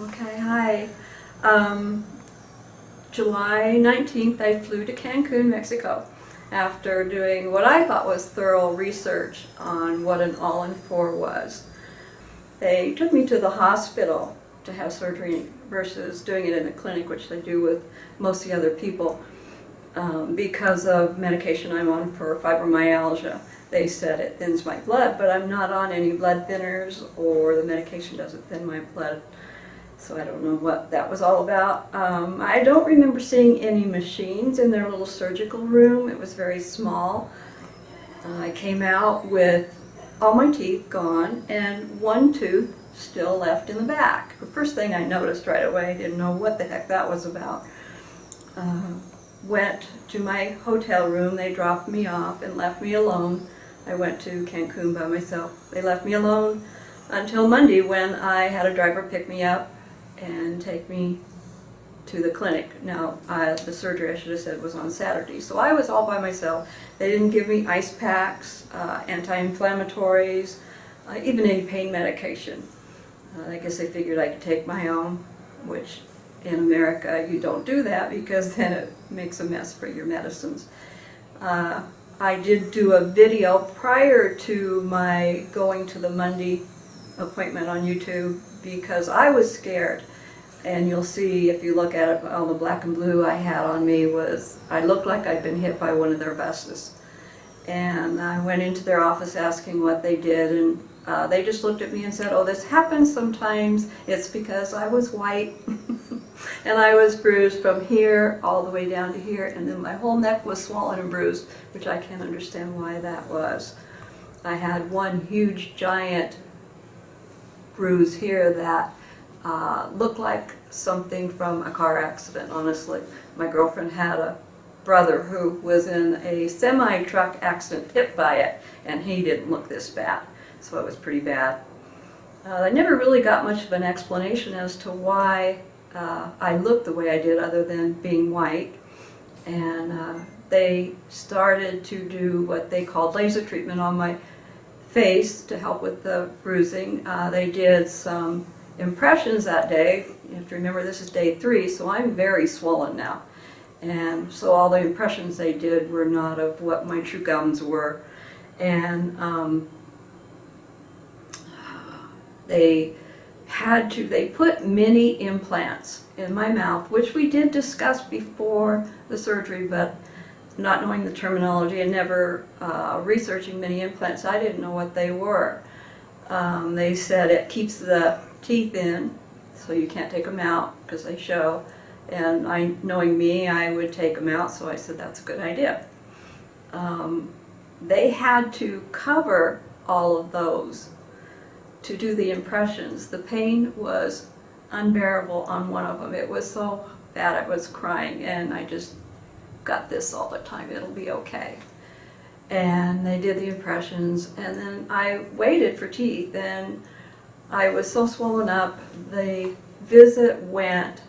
Okay, hi. Um, July 19th, I flew to Cancun, Mexico, after doing what I thought was thorough research on what an all-in-4 was. They took me to the hospital to have surgery versus doing it in a clinic, which they do with most of the other people, because of medication I'm on for fibromyalgia. They said it thins my blood, but I'm not on any blood thinners, or the medication doesn't thin my blood. So I don't know what that was all about. I don't remember seeing any machines in their little surgical room. It was very small. I came out with all my teeth gone and one tooth still left in the back. The first thing I noticed right away, I didn't know what the heck that was about. Went to my hotel room. They dropped me off and left me alone. I went to Cancun by myself. They left me alone until Monday, when I had a driver pick me up and take me to the clinic. Now, the surgery, I should have said, was on Saturday, so I was all by myself. They didn't give me ice packs, anti-inflammatories, even any pain medication. I guess they figured I could take my own, which in America you don't do that, because then it makes a mess for your medicines. I did do a video prior to my going to the Monday appointment on YouTube, because I was scared. And you'll see, if you look at it, all the black and blue I had on me was, I looked like I'd been hit by one of their buses. And I went into their office asking what they did, and they just looked at me and said, oh, this happens sometimes. It's because I was white and I was bruised from here all the way down to here, and then my whole neck was swollen and bruised, which I can't understand why that was. I had one huge giant bruise here that looked like something from a car accident, honestly. My girlfriend had a brother who was in a semi-truck accident, hit by it, and he didn't look this bad, so it was pretty bad. I never really got much of an explanation as to why I looked the way I did, other than being white. And they started to do what they called laser treatment on my face to help with the bruising. They did some impressions that day. You have to remember, this is day 3, so I'm very swollen now. And so all the impressions they did were not of what my true gums were. And they put mini implants in my mouth, which we did discuss before the surgery, but not knowing the terminology and never researching mini implants, I didn't know what they were. They said it keeps the teeth in, so you can't take them out because they show. And knowing me, I would take them out, so I said that's a good idea. They had to cover all of those to do the impressions. The pain was unbearable on one of them. It was so bad I was crying, and I just got this all the time, it'll be okay. And they did the impressions, and then I waited for teeth, and I was so swollen up. The visit went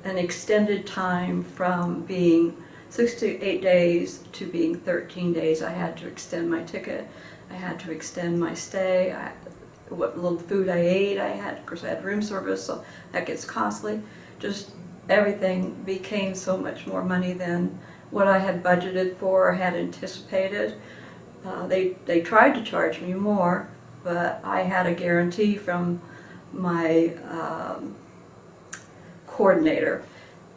an extended time from being 6 to 8 days to being 13 days. I had to extend my ticket. I had to extend my stay. What little food I ate, of course I had room service, so that gets costly. Just everything became so much more money than what I had budgeted for or had anticipated. They tried to charge me more, but I had a guarantee from my coordinator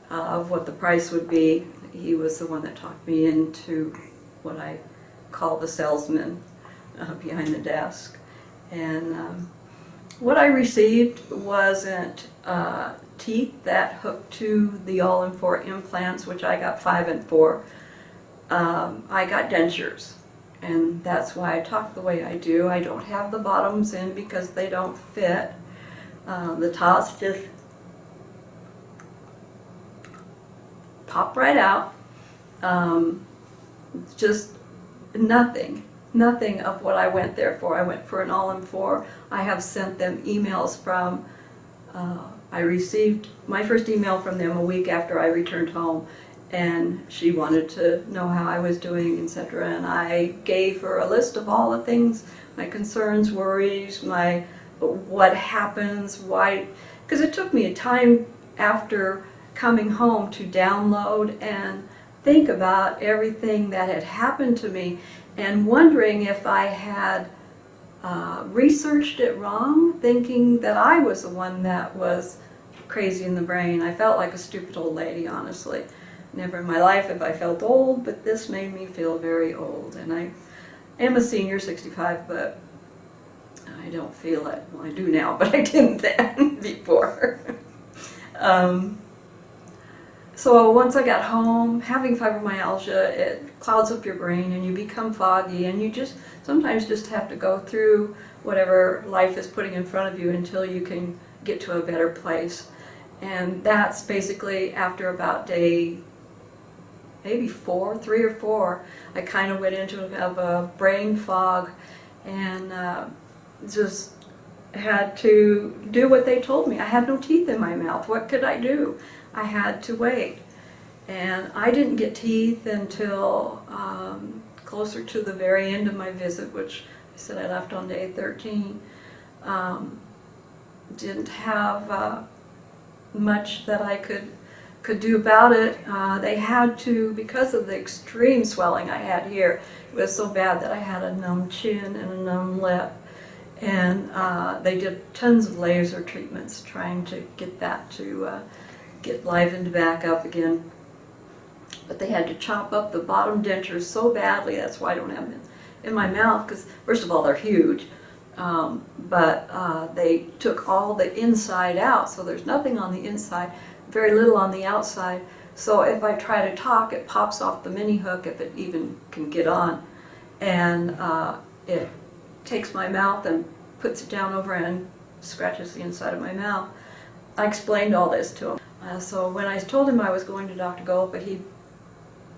of what the price would be. He was the one that talked me into what I call the salesman behind the desk. And what I received wasn't teeth that hooked to the all-in-4 implants, which I got 5 and 4. I got dentures, and that's why I talk the way I do. I don't have the bottoms in because they don't fit. The tops just pop right out. It's just nothing of what I went there for. I went for an all-in-4. I have sent them emails from, I received my first email from them a week after I returned home, and she wanted to know how I was doing, etc. And I gave her a list of all the things, my concerns, worries, what happens, why because it took me a time after coming home to download and think about everything that had happened to me, and wondering if I had researched it wrong, thinking that I was the one that was crazy in the brain. I felt like a stupid old lady, honestly. Never in my life have I felt old, but this made me feel very old. And I am a senior, 65, but I don't feel it. Well, I do now, but I didn't then before. So once I got home, having fibromyalgia, it clouds up your brain and you become foggy, and you just sometimes just have to go through whatever life is putting in front of you until you can get to a better place. And that's basically after about day maybe 3 or 4, I kind of went into a brain fog, and just had to do what they told me. I had no teeth in my mouth. What could I do? I had to wait. And I didn't get teeth until closer to the very end of my visit, which I said I left on day 13. Didn't have much that I could do about it. They had to, because of the extreme swelling I had here, it was so bad that I had a numb chin and a numb lip. And they did tons of laser treatments trying to get that to get livened back up again. But they had to chop up the bottom dentures so badly, that's why I don't have them in my mouth, because first of all they're huge, but they took all the inside out, so there's nothing on the inside, very little on the outside. So if I try to talk, it pops off the mini hook, if it even can get on, and it takes my mouth and puts it down over and scratches the inside of my mouth. I explained all this to him. So when I told him I was going to Dr. Golpa, he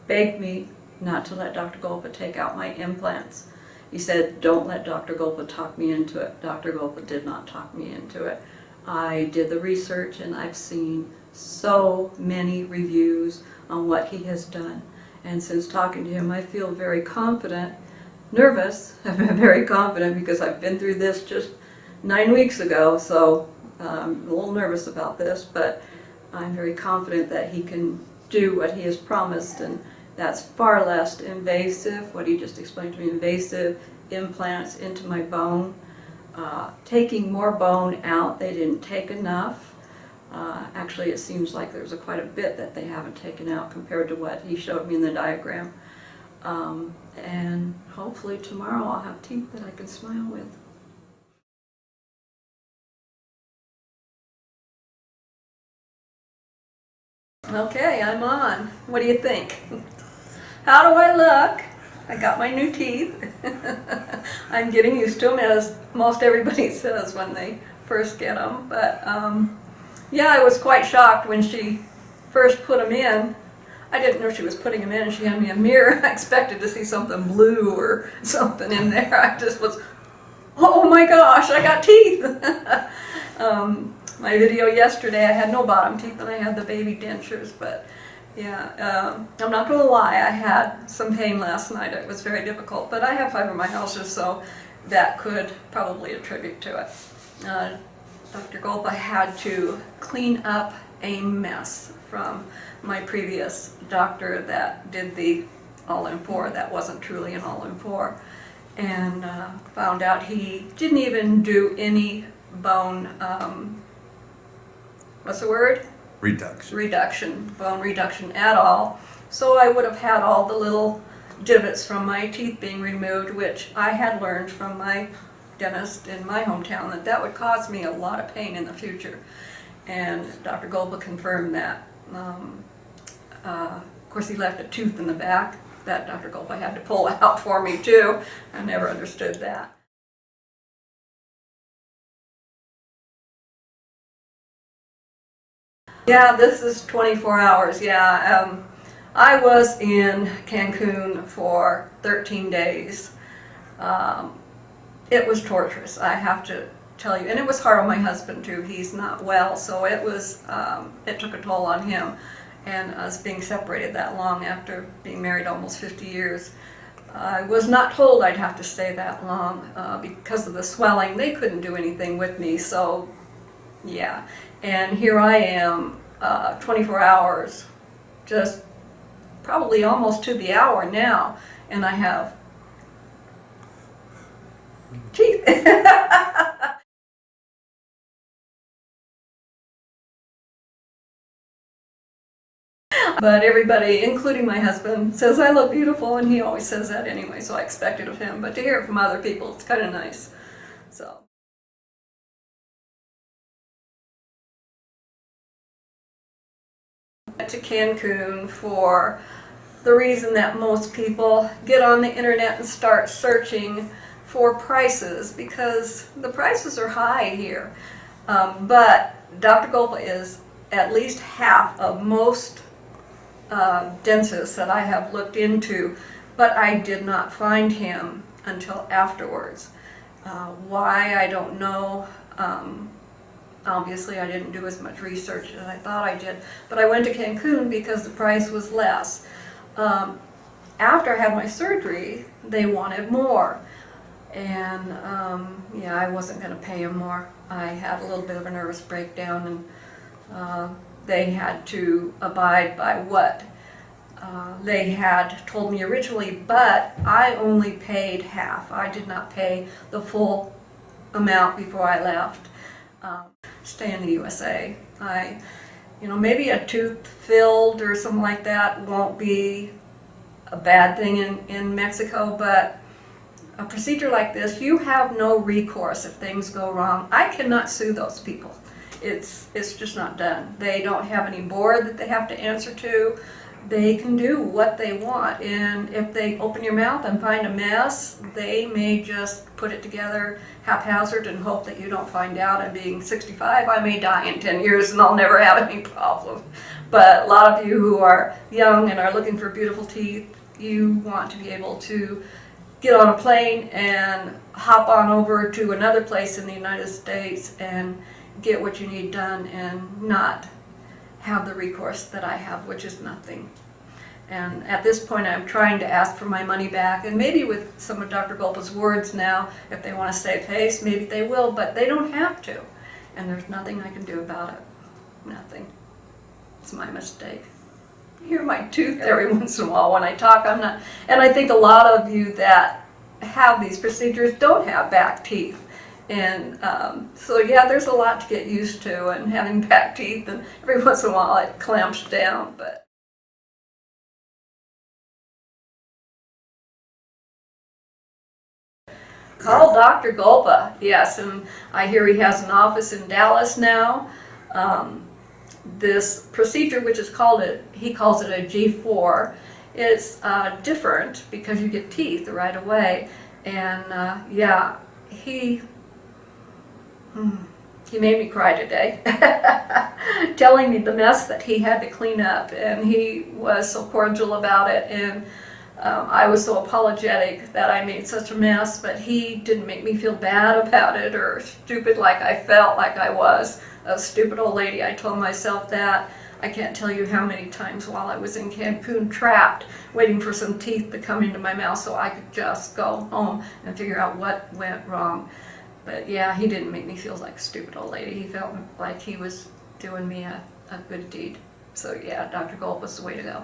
begged me not to let Dr. Golpa take out my implants. He said, don't let Dr. Golpa talk me into it. Dr. Golpa did not talk me into it. I did the research, and I've seen so many reviews on what he has done. And since talking to him, I feel very confident. Nervous, I've been very confident because I've been through this just 9 weeks ago, so I'm a little nervous about this, but I'm very confident that he can do what he has promised, and that's far less invasive, what he just explained to me, invasive implants into my bone, taking more bone out. They didn't take enough. Actually, it seems like there's quite a bit that they haven't taken out compared to what he showed me in the diagram. And hopefully tomorrow I'll have teeth that I can smile with. Okay, I'm on. What do you think? How do I look? I got my new teeth. I'm getting used to them, as most everybody says when they first get them. But yeah, I was quite shocked when she first put them in. I didn't know she was putting them in, and she had me a mirror. I expected to see something blue or something in there. I just was, oh my gosh, I got teeth. My video yesterday, I had no bottom teeth and I had the baby dentures, but yeah, I'm not going to lie, I had some pain last night. It was very difficult, but I have fibromyalgia, so that could probably attribute to it. Dr. Golpa had to clean up a mess from my previous doctor that did the All-on-4. That wasn't truly an All-on-4, and found out he didn't even do any bone, what's the word? Reduction, bone reduction at all. So I would have had all the little divots from my teeth being removed, which I had learned from my dentist in my hometown that would cause me a lot of pain in the future. And Dr. Golpa confirmed that. Of course, he left a tooth in the back that Dr. Golpa had to pull out for me too. I never understood that. Yeah, this is 24 hours, yeah. I was in Cancun for 13 days. It was torturous, I have to tell you. And it was hard on my husband too. He's not well, so it was, it took a toll on him. And us being separated that long after being married almost 50 years. I was not told I'd have to stay that long because of the swelling. They couldn't do anything with me, so yeah. And here I am, 24 hours, just probably almost to the hour now, and I have teeth. But everybody, including my husband, says I look beautiful, and he always says that anyway, so I expect it of him. But to hear it from other people, it's kind of nice. So. Went to Cancun for the reason that most people get on the internet and start searching for prices, because the prices are high here. But Dr. Golpa is at least half of most dentists that I have looked into, but I did not find him until afterwards. Why, I don't know. Obviously, I didn't do as much research as I thought I did, but I went to Cancun because the price was less. After I had my surgery, they wanted more, and yeah, I wasn't going to pay them more. I had a little bit of a nervous breakdown, and they had to abide by what they had told me originally, but I only paid half. I did not pay the full amount before I left. Stay in the USA. Maybe a tooth filled or something like that won't be a bad thing in Mexico, but a procedure like this, you have no recourse if things go wrong. I cannot sue those people. It's just not done. They don't have any board that they have to answer to. They can do what they want, and if they open your mouth and find a mess, they may just put it together haphazard and hope that you don't find out. And being 65, I may die in 10 years and I'll never have any problem. But a lot of you who are young and are looking for beautiful teeth, you want to be able to get on a plane and hop on over to another place in the United States and get what you need done and not have the recourse that I have, which is nothing. And at this point, I'm trying to ask for my money back, and maybe with some of Dr. Golpa's words now, if they want to save face, maybe they will, but they don't have to. And there's nothing I can do about it. Nothing. It's my mistake. I hear my tooth every once in a while when I talk. I'm not, and I think a lot of you that have these procedures don't have back teeth. And so yeah, there's a lot to get used to, and having back teeth, and every once in a while it clamps down. But call Dr. Golpa, yes, and I hear he has an office in Dallas now. This procedure, which is he calls it a G4, is different because you get teeth right away. And yeah, he made me cry today, telling me the mess that he had to clean up, and he was so cordial about it, and I was so apologetic that I made such a mess, but he didn't make me feel bad about it or stupid like I felt like I was a stupid old lady. I told myself that. I can't tell you how many times while I was in Cancun, trapped, waiting for some teeth to come into my mouth so I could just go home and figure out what went wrong. But yeah, he didn't make me feel like a stupid old lady. He felt like he was doing me a good deed. So yeah, Dr. Golpa's the way to go.